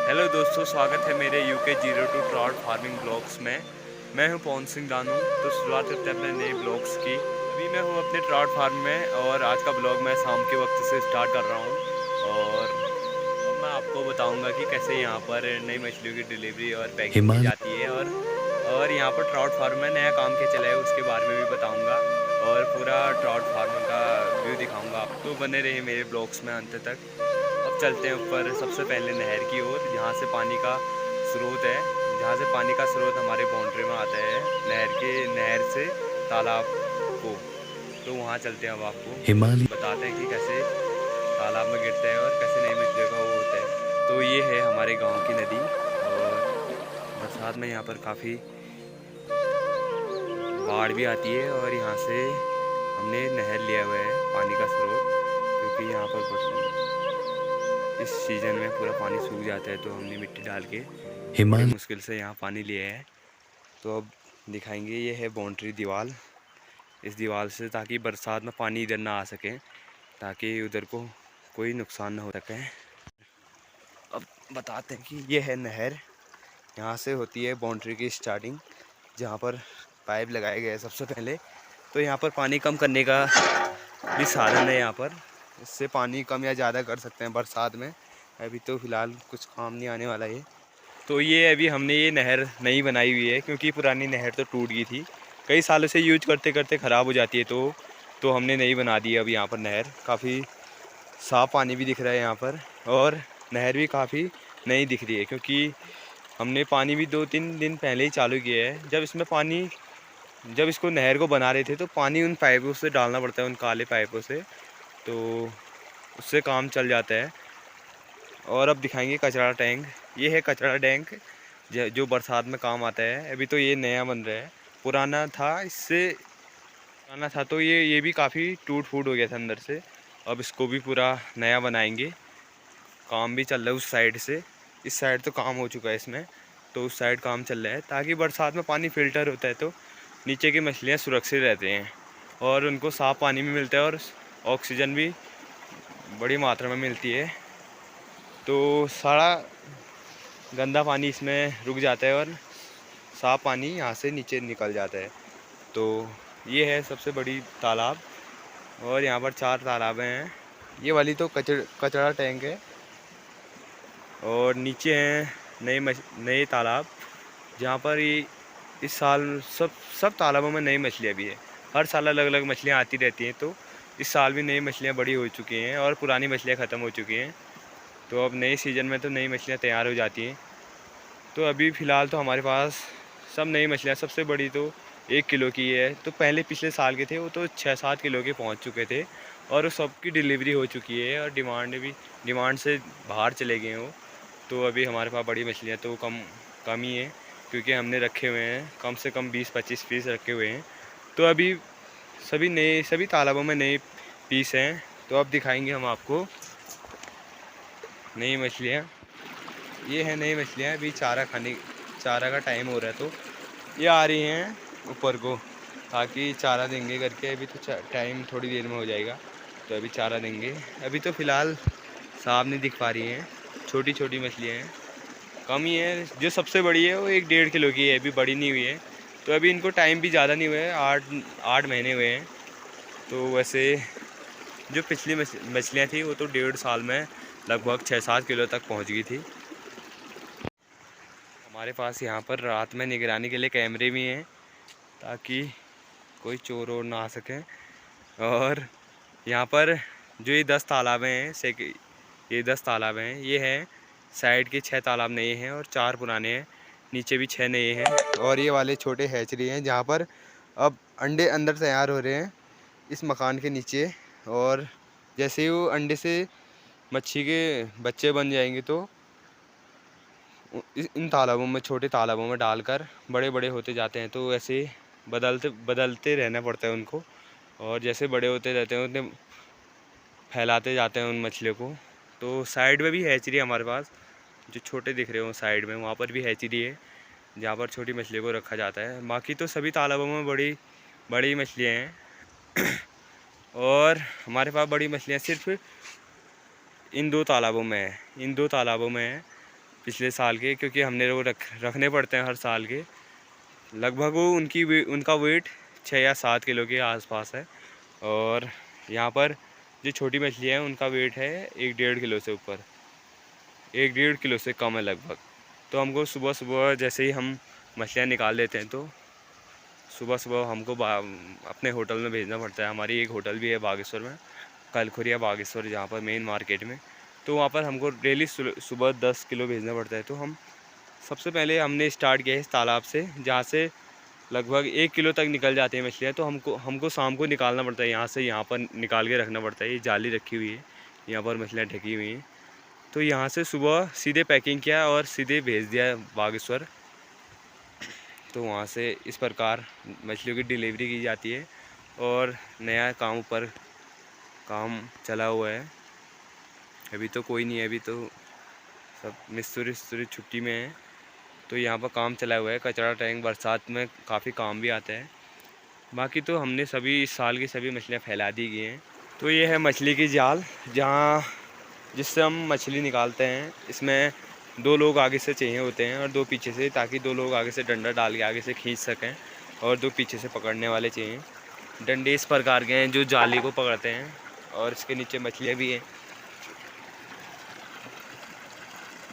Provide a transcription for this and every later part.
Hello दोस्तों, स्वागत है मेरे UK02 ट्राउट फार्मिंग ब्लॉग्स में। मैं हूं पवन सिंह दानू। तो शुरुआत करते हैं अपने नए ब्लॉग्स की। अभी मैं हूं अपने ट्राउट फार्म में और आज का ब्लॉग मैं शाम के वक्त से स्टार्ट कर रहा हूं। और अब मैं आपको बताऊंगा कि कैसे यहां पर नई मछलियों की डिलीवरी और पैकिंग की हिमालय। जाती है। और यहां पर ट्राउट फार्म में नया काम क्या चला है उसके बारे में भी बताऊँगा और पूरा ट्राउट फार्म का व्यू दिखाऊँगा आपको। तो बने रहिए मेरे ब्लॉग्स में अंत तक। अब चलते हैं ऊपर सबसे पहले नहर की ओर, जहाँ से पानी का स्रोत है, जहाँ से पानी का स्रोत हमारे बाउंड्री में आता है नहर से तालाब को। तो वहाँ चलते हैं, अब आपको हिमालय। बताते हैं कि कैसे तालाब में गिरता है और कैसे नई मछलियों का वो होता है। तो ये है हमारे गांव की नदी और बरसात में यहाँ पर काफ़ी बाढ़ भी आती है। और यहाँ से हमने नहर लिया हुआ है पानी का स्रोत, क्योंकि यहाँ पर इस सीज़न में पूरा पानी सूख जाता है। तो हमने मिट्टी डाल के बड़ी हिमालय। मुश्किल से यहाँ पानी लिया है। तो अब दिखाएंगे, ये है बाउंड्री दीवार। इस दीवार से ताकि बरसात में पानी इधर ना आ सके, ताकि उधर को कोई नुकसान ना हो सके। अब बताते हैं कि ये है नहर। यहाँ से होती है बाउंड्री की स्टार्टिंग, जहाँ पर पाइप लगाए गए हैं सबसे पहले। तो यहाँ पर पानी कम करने का भी साधन है यहाँ पर। इससे पानी कम या ज़्यादा कर सकते हैं बरसात में। अभी तो फ़िलहाल कुछ काम नहीं आने वाला ये। तो ये अभी हमने ये नहर नई बनाई हुई है, क्योंकि पुरानी नहर तो टूट गई थी। कई सालों से यूज करते करते ख़राब हो जाती है। तो हमने नई बना दी है अब यहाँ पर नहर। काफ़ी साफ़ पानी भी दिख रहा है यहाँ पर, और नहर भी काफ़ी नई दिख रही है, क्योंकि हमने पानी भी 2-3 दिन पहले ही चालू किया है। जब इसको नहर को बना रहे थे तो पानी उन पाइपों से डालना पड़ता है, उन काले पाइपों से। तो उससे काम चल जाता है। और अब दिखाएंगे कचरा टैंक। ये है कचरा टैंक जो बरसात में काम आता है। अभी तो ये नया बन रहा है, पुराना था इससे पुराना था तो ये भी काफ़ी टूट फूट हो गया था अंदर से। अब इसको भी पूरा नया बनाएंगे। काम भी चल रहा है उस साइड से। इस साइड तो काम हो चुका है इसमें, तो उस साइड काम चल रहा है, ताकि बरसात में पानी फ़िल्टर होता है तो नीचे की मछलियाँ सुरक्षित रहते हैं और उनको साफ़ पानी भी मिलता है और ऑक्सीजन भी बड़ी मात्रा में मिलती है। तो सारा गंदा पानी इसमें रुक जाता है और साफ़ पानी यहाँ से नीचे निकल जाता है। तो ये है सबसे बड़ी तालाब, और यहाँ पर 4 तालाबें हैं। ये वाली तो कचरा टैंक है, और नीचे हैं नए तालाब, जहाँ पर ये इस साल सब तालाबों में नई मछलियाँ भी है। हर साल अलग अलग मछलियाँ आती रहती हैं। तो इस साल भी नई मछलियाँ बड़ी हो चुकी हैं और पुरानी मछलियाँ ख़त्म हो चुकी हैं। तो अब नए सीज़न में तो नई मछलियाँ तैयार हो जाती हैं। तो अभी फ़िलहाल तो हमारे पास सब नई मछलियाँ, सबसे बड़ी तो 1 किलो की है। तो पहले पिछले साल के थे वो तो 6-7 किलो के पहुंच चुके थे, और उस सब की डिलीवरी हो चुकी है और डिमांड से बाहर चले गए वो। तो अभी हमारे पास बड़ी मछलियाँ तो कम ही है, क्योंकि हमने रखे हुए हैं कम से कम 20-25 पीस रखे हुए हैं। तो अभी सभी तालाबों में नए पीस हैं। तो अब दिखाएंगे हम आपको नई मछलियाँ। ये है नई मछलियाँ। अभी चारा का टाइम हो रहा है, तो ये आ रही हैं ऊपर को, ताकि चारा देंगे करके। अभी तो टाइम थोड़ी देर में हो जाएगा, तो अभी चारा देंगे। अभी तो फ़िलहाल साफ नहीं दिख पा रही हैं, छोटी छोटी मछलियाँ हैं, कम ही है। जो सबसे बड़ी है वो 1-1.5 किलो की है, अभी बड़ी नहीं हुई है। तो अभी इनको टाइम भी ज़्यादा नहीं हुआ है, 8 महीने हुए हैं। तो वैसे जो पिछली मछलियाँ थी वो तो 1.5 साल में लगभग 6-7 किलो तक पहुँच गई थी। हमारे पास यहाँ पर रात में निगरानी के लिए कैमरे भी हैं, ताकि कोई चोर और ना आ सके। और यहाँ पर जो ये 10 तालाबें हैं, ये 10 तालाब हैं। ये हैं साइड के 6 तालाब नए हैं और 4 पुराने हैं। नीचे भी 6 नए हैं, और ये वाले छोटे हैचरी हैं, जहाँ पर अब अंडे अंदर तैयार हो रहे हैं इस मकान के नीचे। और जैसे ही वो अंडे से मच्छी के बच्चे बन जाएंगे, तो इन तालाबों में, छोटे तालाबों में डालकर बड़े बड़े होते जाते हैं। तो ऐसे बदलते बदलते रहना पड़ता है उनको, और जैसे बड़े होते रहते हैं उतने फैलाते जाते हैं उन मछलियों को। तो साइड में भी हैचरी है हमारे पास, जो छोटे दिख रहे हो साइड में, वहाँ पर भी हैचरी है, जहाँ पर छोटी मछलियों को रखा जाता है। बाकी तो सभी तालाबों में बड़ी बड़ी मछलियाँ हैं। और हमारे पास बड़ी मछलियाँ सिर्फ इन 2 तालाबों में है, इन 2 तालाबों में है। पिछले साल के, क्योंकि हमने वो रखने पड़ते हैं हर साल के। लगभग वो उनका वेट 6 या 7 किलो के आसपास है। और यहाँ पर जो छोटी मछलियाँ हैं उनका वेट है 1-1.5 किलो से ऊपर, 1-1.5 किलो से कम है लगभग। तो हमको सुबह सुबह जैसे ही हम मछलियाँ निकाल लेते हैं तो सुबह सुबह हमको अपने होटल में भेजना पड़ता है। हमारी एक होटल भी है बागेश्वर में, कलखुरिया बागेश्वर, जहाँ पर मेन मार्केट में। तो वहाँ पर हमको डेली सुबह 10 किलो भेजना पड़ता है। तो हम सबसे पहले हमने स्टार्ट किया है इस तालाब से, जहाँ से लगभग 1 किलो तक निकल जाती है मछलियाँ। तो हमको शाम को निकालना पड़ता है यहाँ से, यहाँ पर निकाल के रखना पड़ता है। ये जाली रखी हुई है, यहाँ पर मछलियाँ ढकी हुई हैं। तो यहाँ से सुबह सीधे पैकिंग किया और सीधे भेज दिया बागेश्वर। तो वहाँ से इस प्रकार मछलियों की डिलीवरी की जाती है। और नया काम चला हुआ है। अभी तो कोई नहीं है, अभी तो सब मिस्त्री छुट्टी में है। तो यहाँ पर काम चला हुआ है। कचरा टैंक बरसात में काफ़ी काम भी आता है। बाकी तो हमने सभी इस साल की सभी मछलियाँ फैला दी गई हैं। तो ये है मछली की जाल, जिससे हम मछली निकालते हैं। इसमें 2 लोग आगे से चाहिए होते हैं और 2 पीछे से, ताकि 2 लोग आगे से डंडा डाल के आगे से खींच सकें और 2 पीछे से पकड़ने वाले चाहिए। डंडे इस प्रकार के हैं जो जाली को पकड़ते हैं। और इसके नीचे मछलियाँ भी हैं।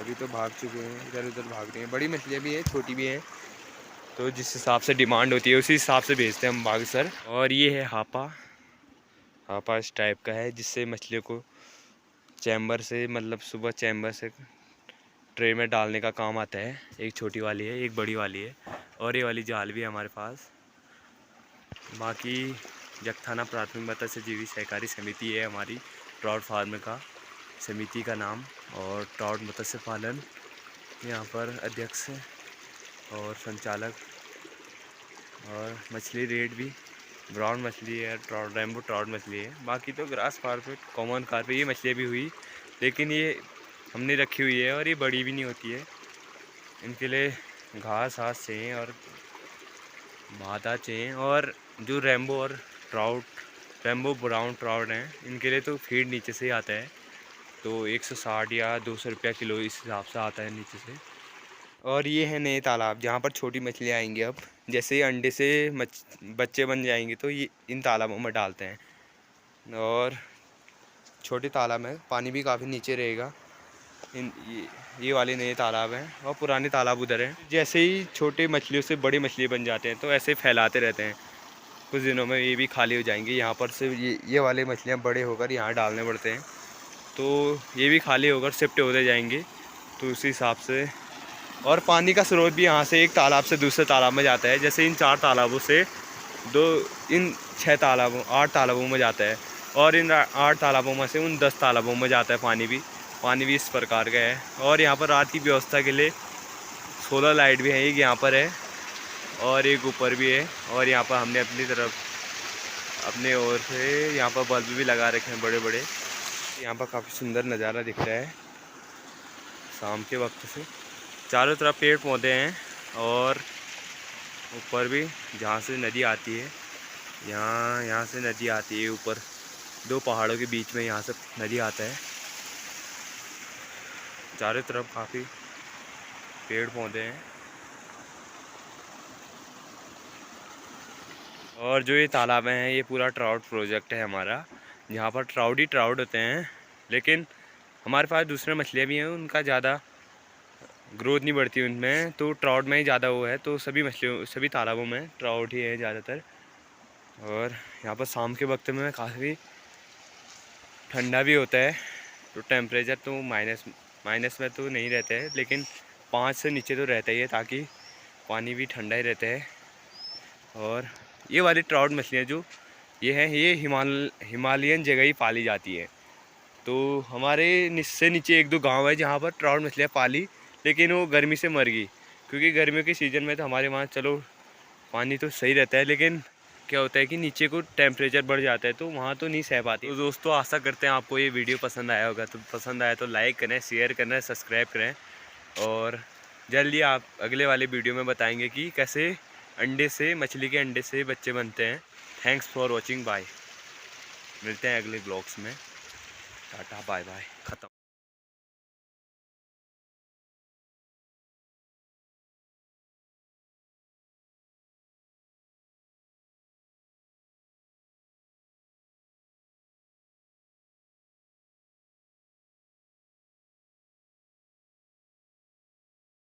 अभी तो भाग चुके हैं, इधर उधर भाग रही हैं। बड़ी मछलियाँ भी हैं, छोटी भी हैं। तो जिस हिसाब से डिमांड होती है उसी हिसाब से भेजते हैं हम बागेश्वर। और ये है हापा इस टाइप का है, जिससे मछलियों को चैम्बर से, मतलब सुबह चैम्बर से ट्रे में डालने का काम आता है। एक छोटी वाली है, एक बड़ी वाली है, और ये वाली जाल भी है हमारे पास। बाकी जगथाना प्राथमिक मत्स्य जीवी सहकारी समिति है हमारी, ट्राउट फार्म का समिति का नाम। और ट्राउट मत्स्य पालन यहाँ पर अध्यक्ष और संचालक। और मछली रेट भी ब्राउन मछली है, रेम्बो ट्राउट मछली है। बाकी तो ग्रास कार्पेट, कॉमन कार्पेट, ये मछलियाँ भी हुई, लेकिन ये हमने रखी हुई है और ये बड़ी भी नहीं होती है। इनके लिए घास चाहिए और भाता चाहिए। और जो रेम्बो ब्राउन ट्राउट हैं, इनके लिए तो फीड नीचे से ही आता है। तो 160 या 200 रुपया किलो इस हिसाब से आता है नीचे से। और ये है नए तालाब, जहाँ पर छोटी मछलियाँ आएंगी। अब जैसे ही अंडे से बच्चे बन जाएंगे तो ये इन तालाबों में डालते हैं। और छोटे तालाब में पानी भी काफ़ी नीचे रहेगा। ये वाले नए तालाब हैं और पुराने तालाब उधर हैं। जैसे ही छोटे मछलियों से बड़ी मछली बन जाते हैं तो ऐसे फैलाते रहते हैं। कुछ दिनों में ये भी खाली हो जाएंगे। यहाँ पर से ये वाले मछलियाँ बड़े होकर यहाँ डालने पड़ते हैं। तो ये भी खाली होकर शिफ्ट होते जाएंगे। तो उसी हिसाब से, और पानी का स्रोत भी यहाँ से एक तालाब से दूसरे तालाब में जाता है। जैसे इन 4 तालाबों से इन 8 तालाबों में जाता है। और इन 8 तालाबों में से उन 10 तालाबों में जाता है पानी भी इस प्रकार का है। और यहाँ पर रात की व्यवस्था के लिए सोलर लाइट भी है, एक यहाँ पर है और एक ऊपर भी है। और यहाँ पर हमने अपने ओर से यहाँ पर बल्ब भी लगा रखे हैं बड़े बड़े। यहाँ पर काफ़ी सुंदर नज़ारा दिख रहा है शाम के वक्त से। चारों तरफ पेड़ पौधे हैं और ऊपर भी जहाँ से नदी आती है, यहाँ से नदी आती है ऊपर 2 पहाड़ों के बीच में, यहाँ से नदी आता है। चारों तरफ काफ़ी पेड़ पौधे हैं। और जो ये तालाब हैं, ये पूरा ट्राउट प्रोजेक्ट है हमारा, जहाँ पर ट्राउट ही ट्राउट होते हैं। लेकिन हमारे पास दूसरे मछलियाँ भी हैं, उनका ज़्यादा ग्रोथ नहीं बढ़ती उनमें, तो ट्राउट में ही ज़्यादा वो है। तो सभी तालाबों में ट्राउट ही है ज़्यादातर। और यहाँ पर शाम के वक्त में काफ़ी ठंडा भी होता है। तो टेम्परेचर तो माइनस में तो नहीं रहता है, लेकिन 5 से नीचे तो रहता ही है, ताकि पानी भी ठंडा ही रहता है। और ये वाली ट्राउट मछलियाँ जो ये हिमालयन जगह ही पाली जाती है। तो हमारे से नीचे 1-2 गांव है जहाँ पर ट्राउट मछलियाँ पाली, लेकिन वो गर्मी से मर गई। क्योंकि गर्मियों के सीज़न में तो हमारे वहाँ चलो पानी तो सही रहता है, लेकिन क्या होता है कि नीचे को टेम्परेचर बढ़ जाता है, तो वहाँ तो नहीं सह पाती। तो दोस्तों, आशा करते हैं आपको ये वीडियो पसंद आया होगा। तो पसंद आया तो लाइक करें, शेयर करें, सब्सक्राइब करें। और जल्दी आप अगले वाले वीडियो में बताएंगे कि कैसे मछली के अंडे से बच्चे बनते हैं। Thanks for watching, bye. मिलते हैं अगले ब्लॉग्स में। टाटा बाय बाय, ख़त्म।